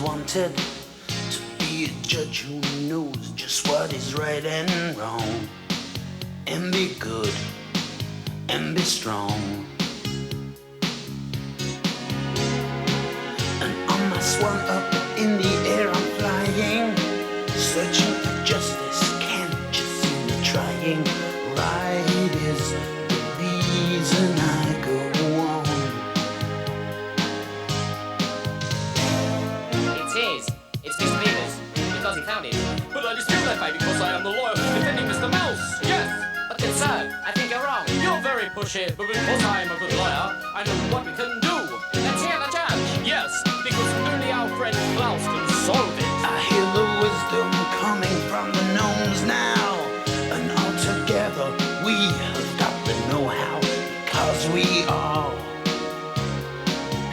wanted to be a judge who knows just what is right and wrong, and be good and be strong. And on my swan up in the air I'm flying, searching for justice, can't you see me trying? Right is the reason I go on. It's Mr. Beaver's, because he found it. But I dispute that fact because I am the lawyer who's defending Mr. Mouse. Yes! But then, sir, I think you're wrong. You're very pushy, but because I'm a good lawyer, I know what we can do. Let's hear the judge. Yes, because only our friend Klaus can solve it. I hear the wisdom coming from the gnomes now, and all together we have got the know-how, because we are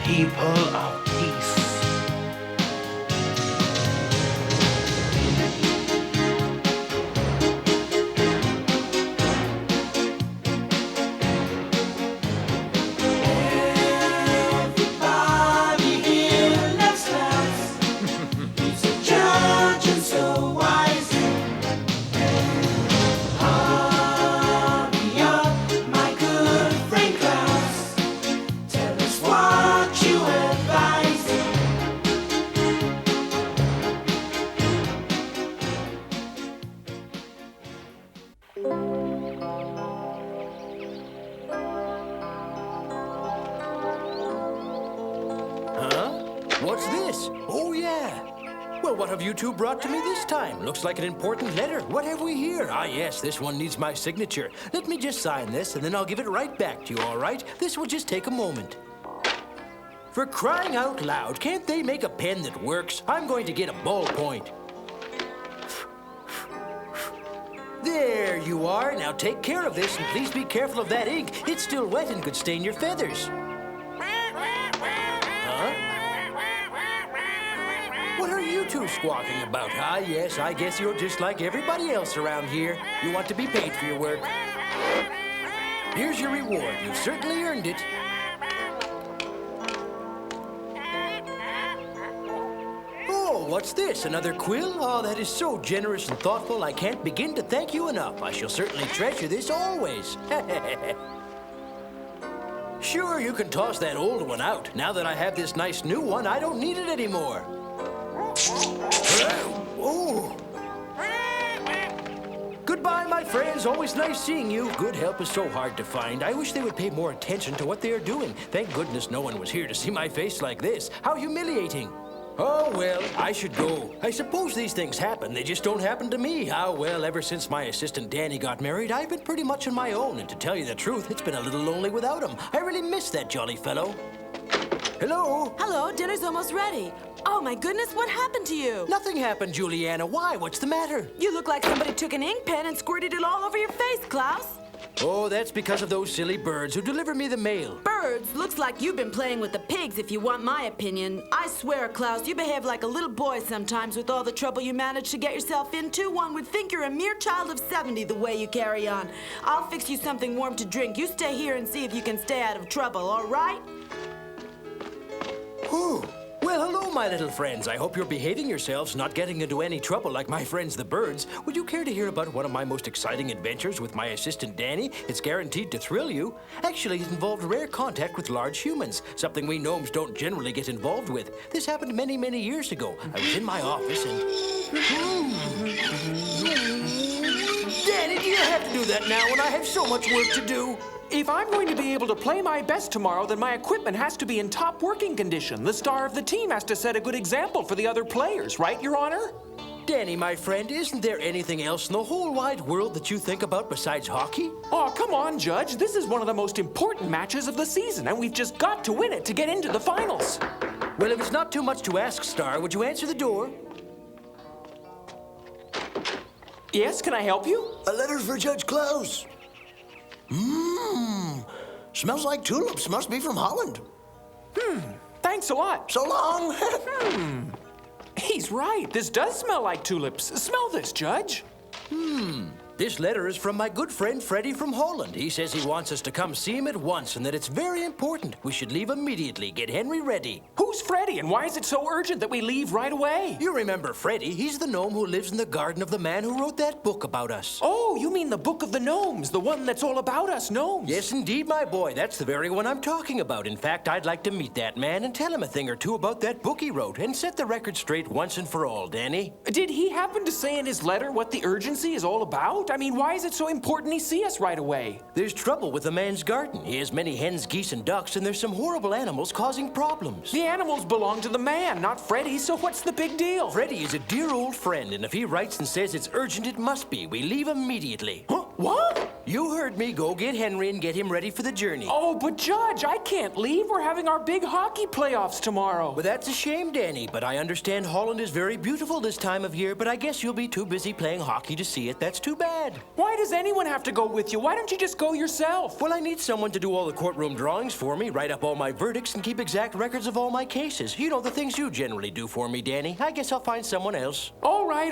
people of peace. What's this? Oh, yeah. Well, what have you two brought to me this time? Looks like an important letter. What have we here? Ah, yes, this one needs my signature. Let me just sign this, and then I'll give it right back to you, all right? This will just take a moment. For crying out loud, can't they make a pen that works? I'm going to get a ballpoint. There you are. Now take care of this, and please be careful of that ink. It's still wet and could stain your feathers. What are you two squawking about? Ah, yes, I guess you're just like everybody else around here. You want to be paid for your work. Here's your reward. You've certainly earned it. Oh, what's this? Another quill? Oh, that is so generous and thoughtful. I can't begin to thank you enough. I shall certainly treasure this always. Sure, you can toss that old one out. Now that I have this nice new one, I don't need it anymore. Oh. Goodbye, my friends. Always nice seeing you. Good help is so hard to find. I wish they would pay more attention to what they are doing. Thank goodness no one was here to see my face like this. How humiliating. Oh, well, I should go. I suppose these things happen. They just don't happen to me. Ah, well, ever since my assistant Dany got married, I've been pretty much on my own. And to tell you the truth, it's been a little lonely without him. I really miss that jolly fellow. Hello? Hello, dinner's almost ready. Oh, my goodness, what happened to you? Nothing happened, Juliana. Why? What's the matter? You look like somebody took an ink pen and squirted it all over your face, Klaus. Oh, that's because of those silly birds who deliver me the mail. Birds? Looks like you've been playing with the pigs, if you want my opinion. I swear, Klaus, you behave like a little boy sometimes with all the trouble you manage to get yourself into. One would think you're a mere child of 70 the way you carry on. I'll fix you something warm to drink. You stay here and see if you can stay out of trouble, all right? Whew. Well, hello, my little friends. I hope you're behaving yourselves, not getting into any trouble like my friends the birds. Would you care to hear about one of my most exciting adventures with my assistant Dany? It's guaranteed to thrill you. Actually, it involved rare contact with large humans, something we gnomes don't generally get involved with. This happened many, many years ago. I was in my office and... Dany, do you have to do that now when I have so much work to do? If I'm going to be able to play my best tomorrow, then my equipment has to be in top working condition. The star of the team has to set a good example for the other players, right, Your Honor? Dany, my friend, isn't there anything else in the whole wide world that you think about besides hockey? Oh, come on, Judge. This is one of the most important matches of the season, and we've just got to win it to get into the finals. Well, if it's not too much to ask, Star, would you answer the door? Yes, can I help you? A letter for Judge Klaus. Smells like tulips. Must be from Holland. Thanks a lot. So long. He's right. This does smell like tulips. Smell this, Judge. This letter is from my good friend Freddie from Holland. He says he wants us to come see him at once and that it's very important. We should leave immediately. Get Henry ready. Who's Freddie, and why is it so urgent that we leave right away? You remember Freddie? He's the gnome who lives in the garden of the man who wrote that book about us. Oh, you mean the Book of the Gnomes, the one that's all about us gnomes? Yes, indeed, my boy. That's the very one I'm talking about. In fact, I'd like to meet that man and tell him a thing or two about that book he wrote and set the record straight once and for all, Dany. Did he happen to say in his letter what the urgency is all about? I mean, why is it so important he see us right away? There's trouble with the man's garden. He has many hens, geese, and ducks, and there's some horrible animals causing problems. The animals belong to the man, not Freddie, so what's the big deal? Freddie is a dear old friend, and if he writes and says it's urgent, it must be. We leave immediately. Huh? What? You heard me. Go get Henry and get him ready for the journey. Oh, but Judge, I can't leave. We're having our big hockey playoffs tomorrow. Well, that's a shame, Dany, but I understand Holland is very beautiful this time of year, but I guess you'll be too busy playing hockey to see it. That's too bad. Why does anyone have to go with you? Why don't you just go yourself? Well, I need someone to do all the courtroom drawings for me, write up all my verdicts, and keep exact records of all my cases. You know, the things you generally do for me, Dany. I guess I'll find someone else. All right.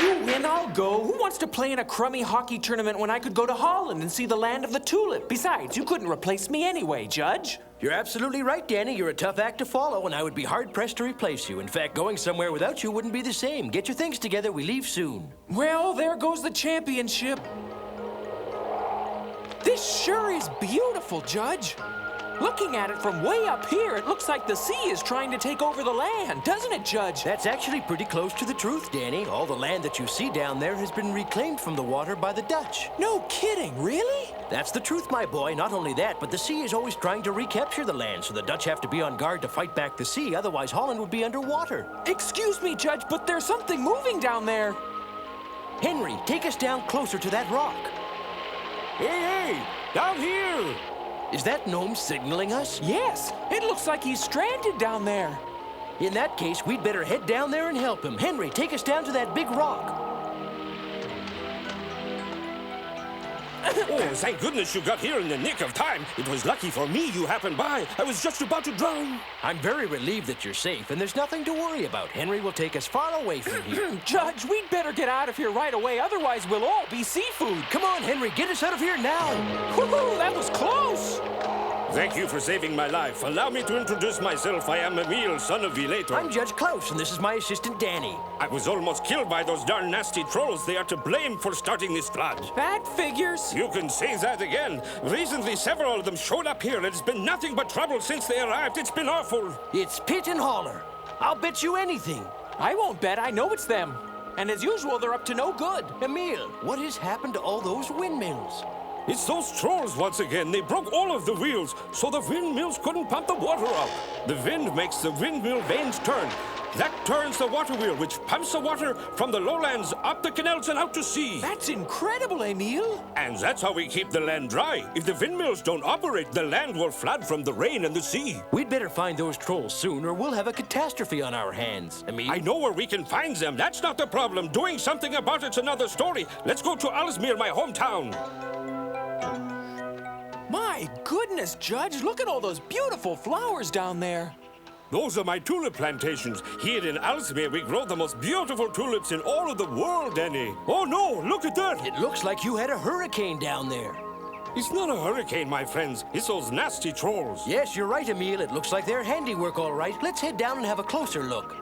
You win, I'll go. Who wants to play in a crummy hockey tournament when I could go to Holland and see the land of the tulip? Besides, you couldn't replace me anyway, Judge. You're absolutely right, Dany. You're a tough act to follow, and I would be hard-pressed to replace you. In fact, going somewhere without you wouldn't be the same. Get your things together. We leave soon. Well, there goes the championship. This sure is beautiful, Judge. Looking at it from way up here, it looks like the sea is trying to take over the land, doesn't it, Judge? That's actually pretty close to the truth, Dany. All the land that you see down there has been reclaimed from the water by the Dutch. No kidding, really? That's the truth, my boy. Not only that, but the sea is always trying to recapture the land, so the Dutch have to be on guard to fight back the sea, otherwise Holland would be underwater. Excuse me, Judge, but there's something moving down there. Henry, take us down closer to that rock. Hey, down here! Is that gnome signaling us? Yes, it looks like he's stranded down there. In that case, we'd better head down there and help him. Henry, take us down to that big rock. Oh, thank goodness you got here in the nick of time. It was lucky for me you happened by. I was just about to drown. I'm very relieved that you're safe, and there's nothing to worry about. Henry will take us far away from here. Judge, we'd better get out of here right away, otherwise we'll all be seafood. Come on, Henry, get us out of here now. Woohoo, that was close. Thank you for saving my life. Allow me to introduce myself. I am Emil, son of Vilator. I'm Judge Klaus, and this is my assistant, Dany. I was almost killed by those darn nasty trolls. They are to blame for starting this flood. That figures. You can say that again. Recently, several of them showed up here, and it's been nothing but trouble since they arrived. It's been awful. It's Pit and Holler. I'll bet you anything. I won't bet. I know it's them. And as usual, they're up to no good. Emil, what has happened to all those windmills? It's those trolls once again. They broke all of the wheels, so the windmills couldn't pump the water out. The wind makes the windmill vanes turn. That turns the water wheel, which pumps the water from the lowlands up the canals and out to sea. That's incredible, Emil. And that's how we keep the land dry. If the windmills don't operate, the land will flood from the rain and the sea. We'd better find those trolls soon, or we'll have a catastrophe on our hands. Emil? I know where we can find them. That's not the problem. Doing something about it's another story. Let's go to Aalsmeer, my hometown. My goodness, Judge, look at all those beautiful flowers down there. Those are my tulip plantations. Here in Aalsmeer, we grow the most beautiful tulips in all of the world, Dany. Oh no, look at that! It looks like you had a hurricane down there. It's not a hurricane, my friends. It's those nasty trolls. Yes, you're right, Emil. It looks like their handiwork, all right. Let's head down and have a closer look.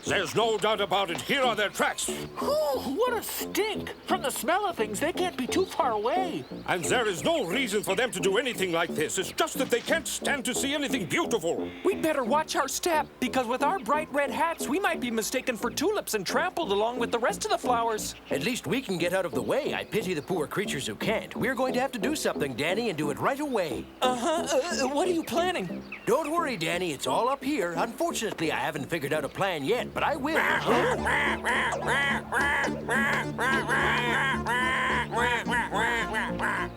There's no doubt about it. Here are their tracks. Whew, what a stink! From the smell of things, they can't be too far away. And there is no reason for them to do anything like this. It's just that they can't stand to see anything beautiful. We'd better watch our step, because with our bright red hats, we might be mistaken for tulips and trampled along with the rest of the flowers. At least we can get out of the way. I pity the poor creatures who can't. We're going to have to do something, Dany, and do it right away. What are you planning? Don't worry, Dany. It's all up here. Unfortunately, I haven't figured out a plan yet, but I will.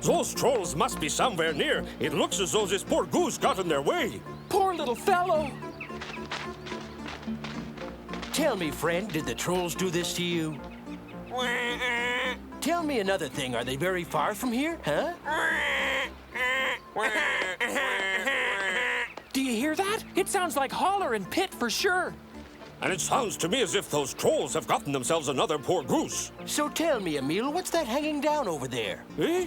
Those trolls must be somewhere near. It looks as though this poor goose got in their way. Poor little fellow. Tell me, friend, did the trolls do this to you? Tell me another thing. Are they very far from here, huh? Do you hear that? It sounds like Holler and Pit for sure. And it sounds to me as if those trolls have gotten themselves another poor goose. So tell me, Emil, what's that hanging down over there? Eh?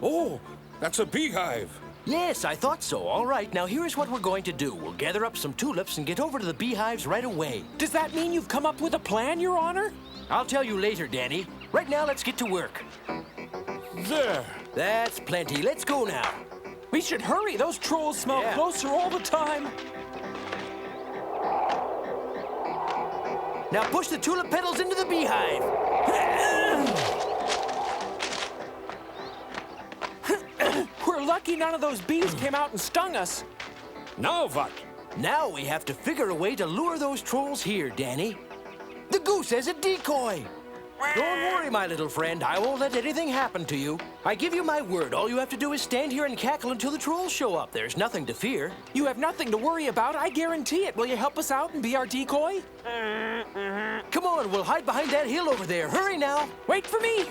Oh, that's a beehive. Yes, I thought so. All right, now here's what we're going to do. We'll gather up some tulips and get over to the beehives right away. Does that mean you've come up with a plan, Your Honor? I'll tell you later, Dany. Right now, let's get to work. There. That's plenty. Let's go now. We should hurry. Those trolls smell Yeah. closer all the time. Now push the tulip petals into the beehive. We're lucky none of those bees came out and stung us. Now what? Now we have to figure a way to lure those trolls here, Dany. The goose as a decoy. Don't worry, my little friend. I won't let anything happen to you. I give you my word. All you have to do is stand here and cackle until the trolls show up. There's nothing to fear. You have nothing to worry about, I guarantee it. Will you help us out and be our decoy? Come on, we'll hide behind that hill over there. Hurry now. Wait for me.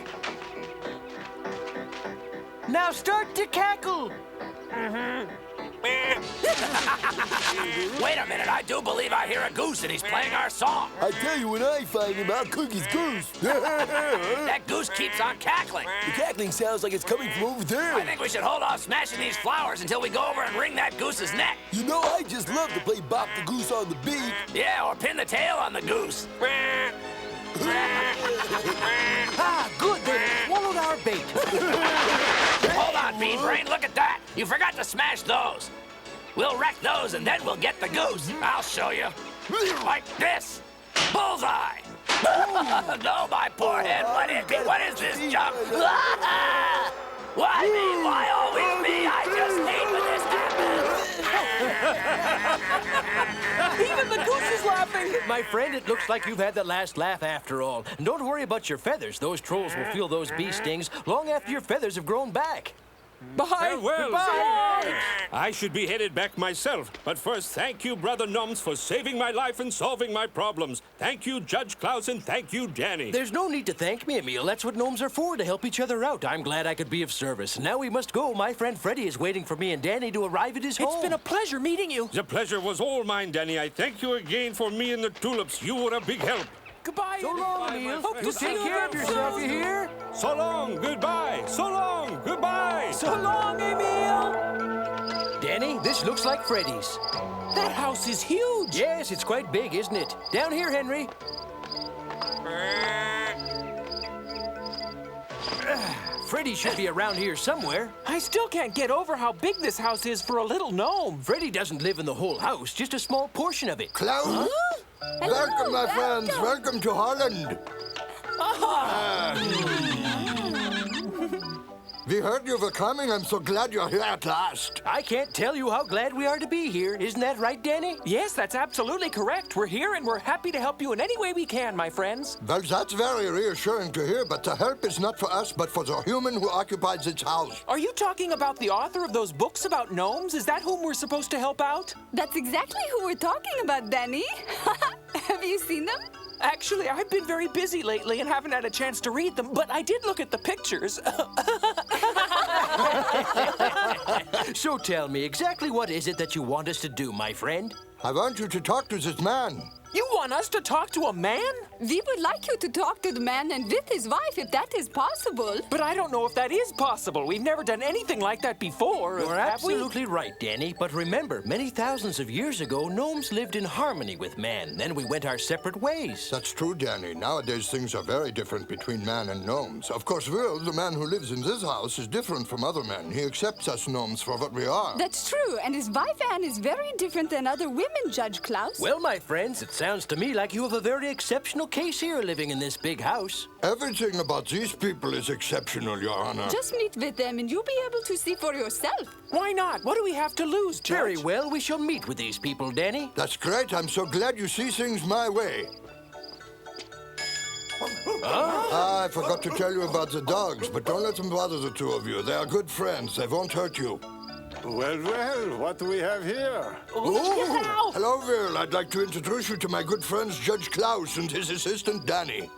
Now start to cackle. Wait a minute, I do believe I hear a goose and he's playing our song. I tell you, when I find him, I'll cook his goose. That goose keeps on cackling. The cackling sounds like it's coming from over there. I think we should hold off smashing these flowers until we go over and wring that goose's neck. You know, I just love to play Bop the Goose on the beat. Yeah, or pin the tail on the goose. Ah, good. They've swallowed our bait. Hold on, Bean Brain, look at that. You forgot to smash those. We'll wreck those and then we'll get the goose. I'll show you. Like this. Bullseye. No, my poor head. What is this junk? Why me? Why always me? I just hate when this happens. Even the goose is laughing. My friend, it looks like you've had the last laugh after all. And don't worry about your feathers. Those trolls will feel those bee stings long after your feathers have grown back. Bye. Farewell. Goodbye. I should be headed back myself. But first, thank you, Brother Gnomes, for saving my life and solving my problems. Thank you, Judge Klaus, and thank you, Dany. There's no need to thank me, Emil. That's what gnomes are for, to help each other out. I'm glad I could be of service. Now we must go. My friend Freddy is waiting for me and Dany to arrive at his home. It's been a pleasure meeting you. The pleasure was all mine, Dany. I thank you again for me and the tulips. You were a big help. Goodbye. So long, Emil. Hope You to see take care of yourself, you hear? So long, goodbye. So long, goodbye. So long, Emil. Dany, this looks like Freddy's. That house is huge. Yes, it's quite big, isn't it? Down here, Henry. Freddy should be around here somewhere. I still can't get over how big this house is for a little gnome. Freddy doesn't live in the whole house, just a small portion of it. Klaus? Welcome, my friends. Welcome to Holland. We heard you were coming. I'm so glad you're here at last. I can't tell you how glad we are to be here. Isn't that right, Dany? Yes, that's absolutely correct. We're here and we're happy to help you in any way we can, my friends. Well, that's very reassuring to hear, but the help is not for us, but for the human who occupies this house. Are you talking about the author of those books about gnomes? Is that whom we're supposed to help out? That's exactly who we're talking about, Dany. Have you seen them? Actually, I've been very busy lately and haven't had a chance to read them, but I did look at the pictures. So tell me, exactly what is it that you want us to do, my friend? I want you to talk to this man. You want us to talk to a man? We would like you to talk to the man and with his wife, if that is possible. But I don't know if that is possible. We've never done anything like that before. You're have we? absolutely right, Dany. But remember, many thousands of years ago, gnomes lived in harmony with man. Then we went our separate ways. That's true, Dany. Nowadays, things are very different between man and gnomes. Of course, Will, the man who lives in this house, is different from other men. He accepts us gnomes for what we are. That's true, and his wife Anne is very different than other women, Judge Klaus. Well, my friends, it sounds to me like you have a very exceptional case here living in this big house. Everything about these people is exceptional, Your Honor. Just meet with them and you'll be able to see for yourself. Why not? What do we have to lose, Judge? Very well, we shall meet with these people, Dany. That's great. I'm so glad you see things my way. I forgot to tell you about the dogs, but don't let them bother the two of you. They are good friends. They won't hurt you. Well, well, what do we have here? Oh, hello, Will. I'd like to introduce you to my good friends, Judge Klaus and his assistant, Dany.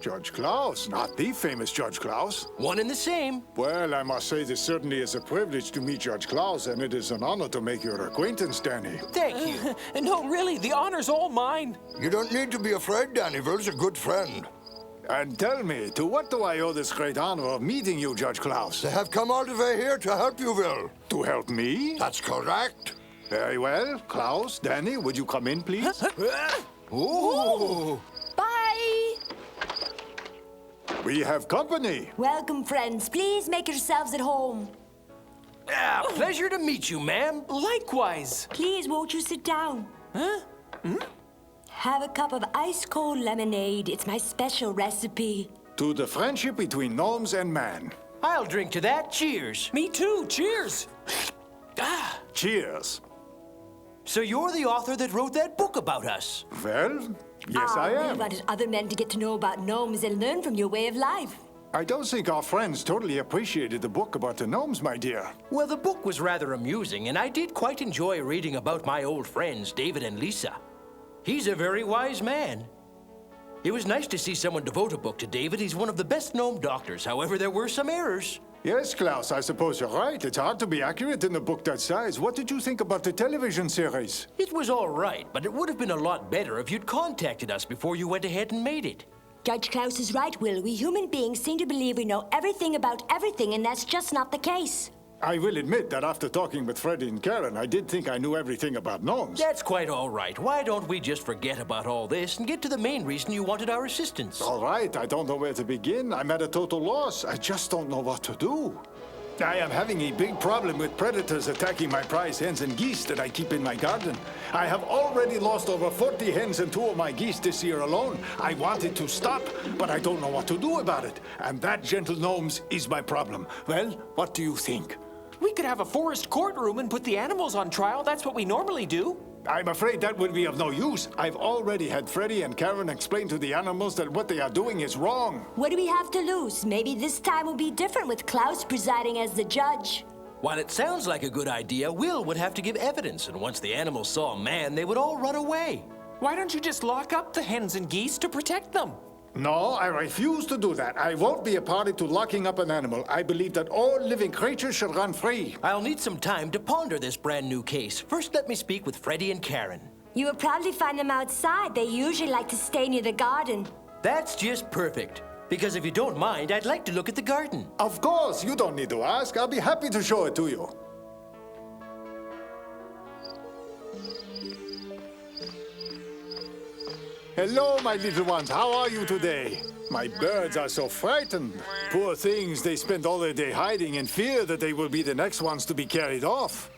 Judge Klaus, not the famous Judge Klaus. One and the same. Well, I must say this certainly is a privilege to meet Judge Klaus, and it is an honor to make your acquaintance, Dany. Thank you. No, really, the honor's all mine. You don't need to be afraid, Dany. Will's a good friend. And tell me, to what do I owe this great honor of meeting you, Judge Klaus? They have come all the way here to help you, Will. To help me? That's correct. Very well. Klaus, Dany, would you come in, please? Ooh. Bye. We have company. Welcome, friends. Please make yourselves at home. Pleasure to meet you, ma'am. Likewise. Please, won't you sit down? Huh? Have a cup of ice-cold lemonade. It's my special recipe. To the friendship between gnomes and man. I'll drink to that. Cheers. Me too. Cheers. Cheers. So you're the author that wrote that book about us? Well, yes, I We am. wanted other men to get to know about gnomes and learn from your way of life. I don't think our friends totally appreciated the book about the gnomes, my dear. Well, the book was rather amusing, and I did quite enjoy reading about my old friends, David and Lisa. He's a very wise man. It was nice to see someone devote a book to David. He's one of the best gnome doctors. However, there were some errors. Yes, Klaus, I suppose you're right. It's hard to be accurate in a book that size. What did you think about the television series? It was all right, but it would have been a lot better if you'd contacted us before you went ahead and made it. Judge Klaus is right, Will. We human beings seem to believe we know everything about everything, and that's just not the case. I will admit that after talking with Freddie and Karen, I did think I knew everything about gnomes. That's quite all right. Why don't we just forget about all this and get to the main reason you wanted our assistance? All right, I don't know where to begin. I'm at a total loss. I just don't know what to do. I am having a big problem with predators attacking my prize hens and geese that I keep in my garden. I have already lost over 40 hens and 2 of my geese this year alone. I wanted to stop, but I don't know what to do about it. And that, gentle gnomes, is my problem. Well, what do you think? We could have a forest courtroom and put the animals on trial. That's what we normally do. I'm afraid that would be of no use. I've already had Freddie and Karen explain to the animals that what they are doing is wrong. What do we have to lose? Maybe this time will be different with Klaus presiding as the judge. While it sounds like a good idea, Will would have to give evidence, and once the animals saw a man, they would all run away. Why don't you just lock up the hens and geese to protect them? No, I refuse to do that. I won't be a party to locking up an animal. I believe that all living creatures should run free. I'll need some time to ponder this brand new case. First, let me speak with Freddie and Karen. You will probably find them outside. They usually like to stay near the garden. That's just perfect. Because if you don't mind, I'd like to look at the garden. Of course, you don't need to ask. I'll be happy to show it to you. Hello, my little ones. How are you today? My birds are so frightened. Poor things, they spend all their day hiding in fear that they will be the next ones to be carried off.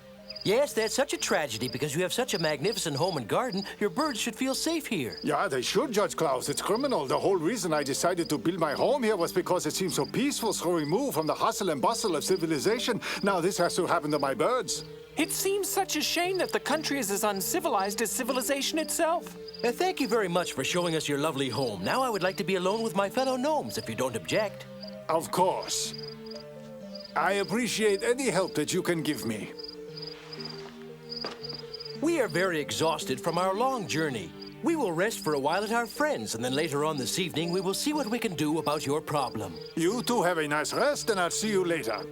Yes, that's such a tragedy because you have such a magnificent home and garden. Your birds should feel safe here. Yeah, they should, Judge Klaus. It's criminal. The whole reason I decided to build my home here was because it seems so peaceful, so removed from the hustle and bustle of civilization. Now this has to happen to my birds. It seems such a shame that the country is as uncivilized as civilization itself. Thank you very much for showing us your lovely home. Now I would like to be alone with my fellow gnomes, if you don't object. Of course. I appreciate any help that you can give me. We are very exhausted from our long journey. We will rest for a while at our friends, and then later on this evening, we will see what we can do about your problem. You two have a nice rest, and I'll see you later.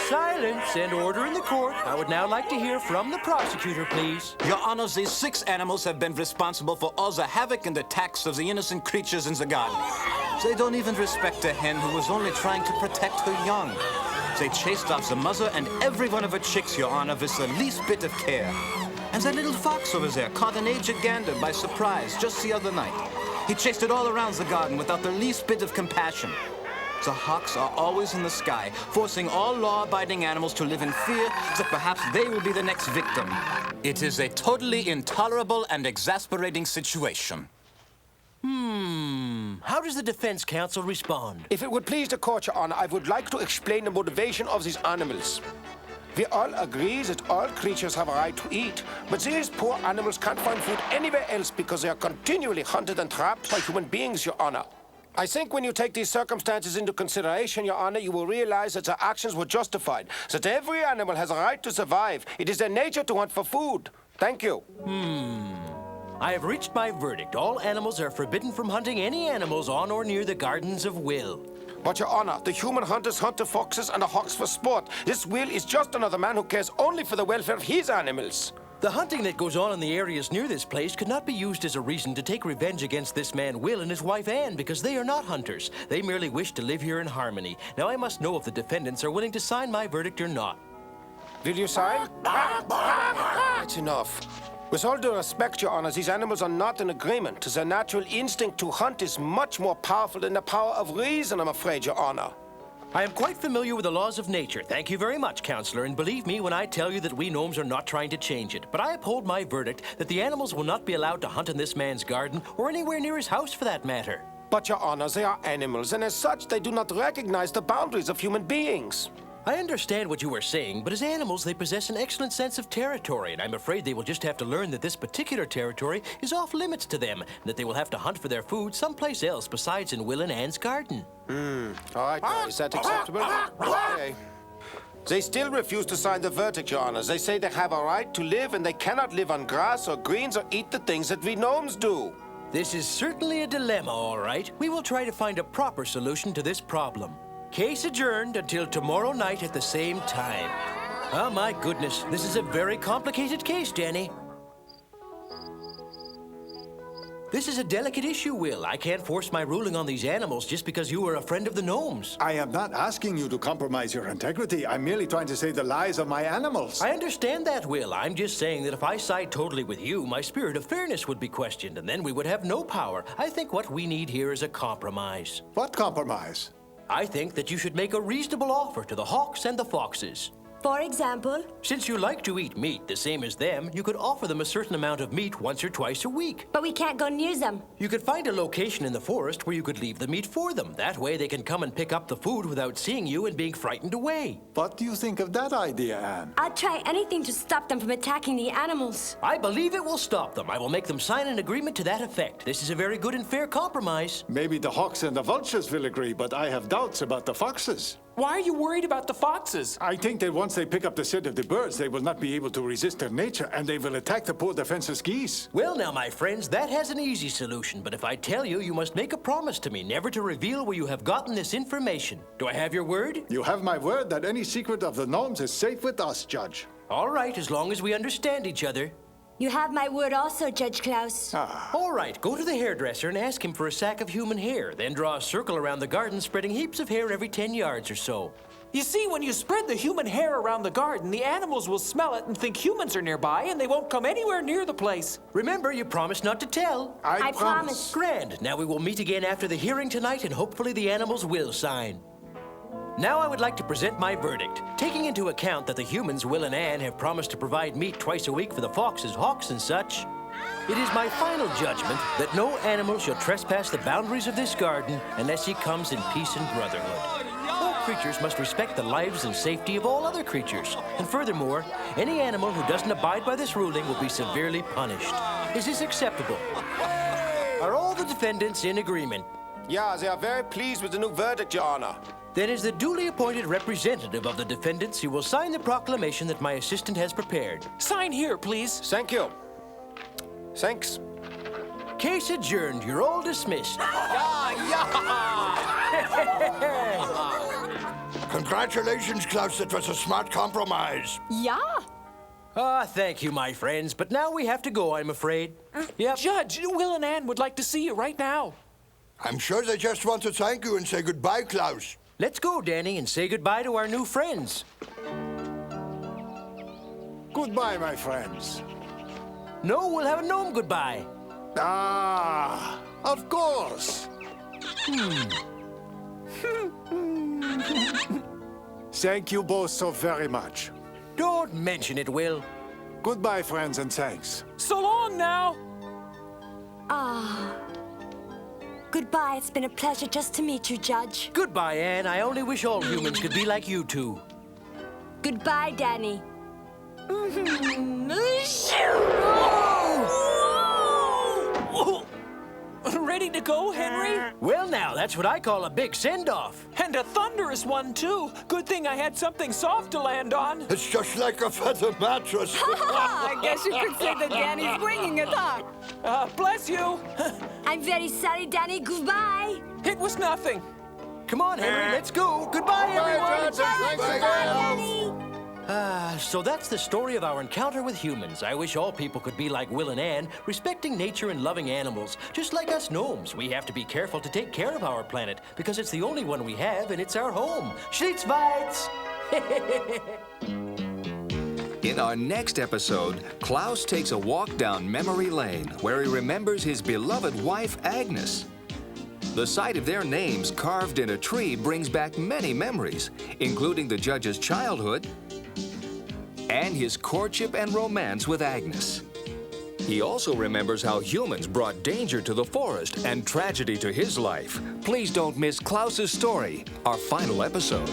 Silence and order in the court. I would now like to hear from the prosecutor, please. Your Honors, these 6 animals have been responsible for all the havoc and attacks of the innocent creatures in the garden. They don't even respect a hen who was only trying to protect her young. They chased off the mother and every one of her chicks, Your Honor, with the least bit of care. And that little fox over there caught an aged gander by surprise just the other night. He chased it all around the garden without the least bit of compassion. The hawks are always in the sky, forcing all law-abiding animals to live in fear that perhaps they will be the next victim. It is a totally intolerable and exasperating situation. How does the defense counsel respond? If it would please the court, Your Honor, I would like to explain the motivation of these animals. We all agree that all creatures have a right to eat, but these poor animals can't find food anywhere else because they are continually hunted and trapped by human beings, Your Honor. I think when you take these circumstances into consideration, Your Honor, you will realize that their actions were justified, that every animal has a right to survive. It is their nature to hunt for food. Thank you. I have reached my verdict. All animals are forbidden from hunting any animals on or near the Gardens of Will. But, Your Honor, the human hunters hunt the foxes and the hawks for sport. This Will is just another man who cares only for the welfare of his animals. The hunting that goes on in the areas near this place could not be used as a reason to take revenge against this man Will and his wife Anne, because they are not hunters. They merely wish to live here in harmony. Now I must know if the defendants are willing to sign my verdict or not. Will you sign? That's enough. With all due respect, Your Honor, these animals are not in agreement. Their natural instinct to hunt is much more powerful than the power of reason, I'm afraid, Your Honor. I am quite familiar with the laws of nature. Thank you very much, Counselor, and believe me when I tell you that we gnomes are not trying to change it. But I uphold my verdict that the animals will not be allowed to hunt in this man's garden or anywhere near his house for that matter. But, Your Honor, they are animals, and as such, they do not recognize the boundaries of human beings. I understand what you are saying, but as animals, they possess an excellent sense of territory, and I'm afraid they will just have to learn that this particular territory is off limits to them, and that they will have to hunt for their food someplace else besides in Will and Anne's garden. All right, is that acceptable? Okay. They still refuse to sign the verdict, Your Honor. They say they have a right to live, and they cannot live on grass or greens or eat the things that we gnomes do. This is certainly a dilemma, all right. We will try to find a proper solution to this problem. Case adjourned until tomorrow night at the same time. Oh, my goodness. This is a very complicated case, Dany. This is a delicate issue, Will. I can't force my ruling on these animals just because you are a friend of the gnomes. I am not asking you to compromise your integrity. I'm merely trying to save the lives of my animals. I understand that, Will. I'm just saying that if I side totally with you, my spirit of fairness would be questioned, and then we would have no power. I think what we need here is a compromise. What compromise? I think that you should make a reasonable offer to the hawks and the foxes. For example? Since you like to eat meat the same as them, you could offer them a certain amount of meat once or twice a week. But we can't go near them. You could find a location in the forest where you could leave the meat for them. That way they can come and pick up the food without seeing you and being frightened away. What do you think of that idea, Anne? I'd try anything to stop them from attacking the animals. I believe it will stop them. I will make them sign an agreement to that effect. This is a very good and fair compromise. Maybe the hawks and the vultures will agree, but I have doubts about the foxes. Why are you worried about the foxes? I think that once they pick up the scent of the birds, they will not be able to resist their nature, and they will attack the poor defenseless geese. Well, now, my friends, that has an easy solution. But if I tell you, you must make a promise to me never to reveal where you have gotten this information. Do I have your word? You have my word that any secret of the gnomes is safe with us, Judge. All right, as long as we understand each other. You have my word also, Judge Klaus. All right, go to the hairdresser and ask him for a sack of human hair. Then draw a circle around the garden, spreading heaps of hair every 10 yards or so. You see, when you spread the human hair around the garden, the animals will smell it and think humans are nearby, and they won't come anywhere near the place. Remember, you promised not to tell. I promise. Grand. Now we will meet again after the hearing tonight, and hopefully the animals will sign. Now I would like to present my verdict. Taking into account that the humans, Will and Anne, have promised to provide meat twice a week for the foxes, hawks, and such, it is my final judgment that no animal shall trespass the boundaries of this garden unless he comes in peace and brotherhood. All creatures must respect the lives and safety of all other creatures. And furthermore, any animal who doesn't abide by this ruling will be severely punished. Is this acceptable? Are all the defendants in agreement? Yeah, they are very pleased with the new verdict, Your Honor. Then as the duly appointed representative of the defendants, you will sign the proclamation that my assistant has prepared. Sign here, please. Thank you. Thanks. Case adjourned. You're all dismissed. Congratulations, Klaus. It was a smart compromise. Yeah. Thank you, my friends. But now we have to go, I'm afraid. Yep. Judge, Will and Anne would like to see you right now. I'm sure they just want to thank you and say goodbye, Klaus. Let's go, Dany, and say goodbye to our new friends. Goodbye, my friends. No, we'll have a gnome goodbye. Ah, of course. Thank you both so very much. Don't mention it, Will. Goodbye, friends, and thanks. So long now. Goodbye. It's been a pleasure just to meet you, Judge. Goodbye, Anne. I only wish all humans could be like you two. Goodbye, Dany. ready to go, Henry? Well, now, that's what I call a big send-off. And a thunderous one, too. Good thing I had something soft to land on. It's just like a feather mattress. I guess you could say that Danny's winging it, huh? Bless you. I'm very sorry, Dany. Goodbye. It was nothing. Come on, Henry, let's go. Goodbye, everyone. Dany. So that's the story of our encounter with humans. I wish all people could be like Will and Ann, respecting nature and loving animals. Just like us gnomes, we have to be careful to take care of our planet because it's the only one we have and it's our home. Schlitzweitz! In our next episode, Klaus takes a walk down memory lane where he remembers his beloved wife, Agnes. The sight of their names carved in a tree brings back many memories, including the judge's childhood and his courtship and romance with Agnes. He also remembers how humans brought danger to the forest and tragedy to his life. Please don't miss Klaus's story, our final episode.